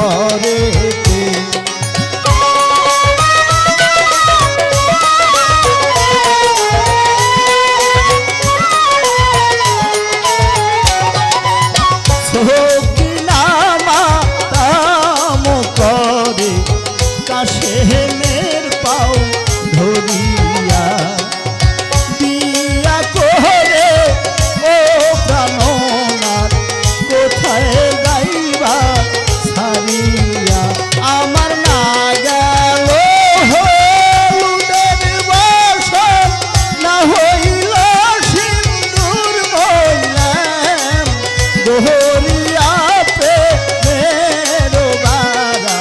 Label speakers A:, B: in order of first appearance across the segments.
A: ঘরেতে। সকিনামা তাম করে কাশেমের পাও ধরিয়া বিয়া করে ও প্রাণনাথ কোথায় যাইবা ছাড়িয়া। আমার না গেল হলুদের বসন না হইল সিন্দুর বললাম দোহরিয়া প্রেমের বারা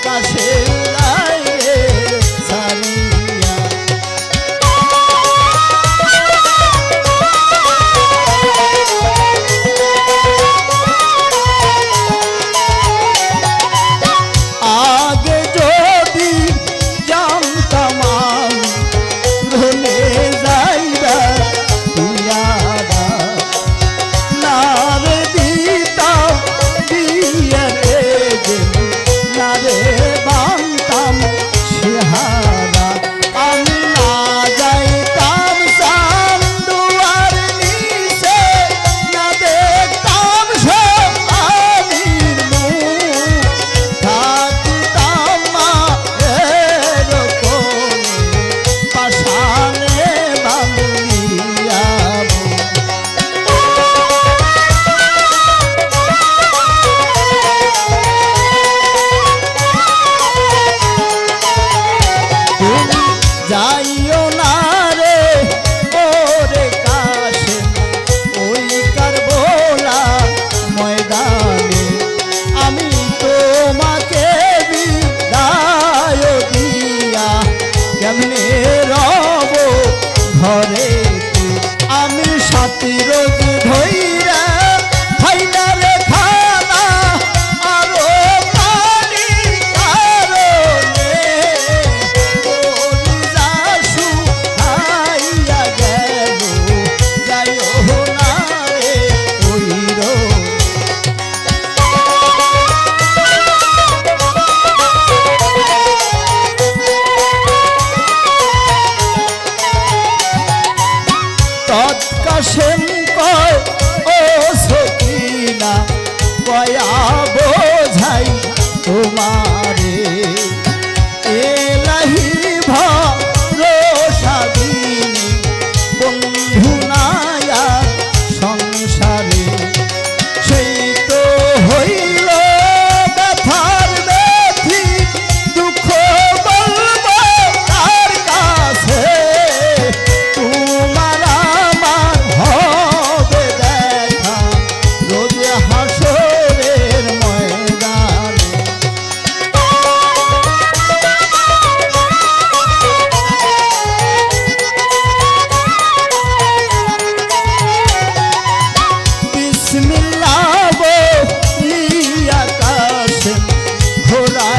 A: কাছে লাইরে ছাড়িয়া। আগে যদি জানতাম আমি ভুলে যাইবা পিয়ারা না রে দিতাম বিয়ারে না রে বানতাম সিহারা। আমি না যাইতাম চান্দুয়ার নিচে না দেখতাম স্বামীর মুখ থাকতাম মায়ের কোলে পাষাণে বাঁধিয়া। তুমি যাইও না রে ওরে কাশে ওই কারবোলা ময়দানে। আমি তোমাকে বিদায় দিয়া কেমনে রব ঘরেতে। আমি সাথী রোজ ধইরা খাইনা রে খানা আরো পানি কারণে কলিজা শুকাইয়া গেল যাইও না রে ওই রোদ। তৎকাশেম কয় ও সকিনা কয়া বোঝাই তোমারে এলাহি ভরসা দিনে বন্ধু নায়া সংসারে। সেই তো হইল ব্যথার ব্যথি দুঃখ বলবো তার কাছে। তোমার আমার হবে দেখা রোজ হাসরের ময়দানে। বিসমিল্লাহ বলিয়া কাশেম ঘোড়া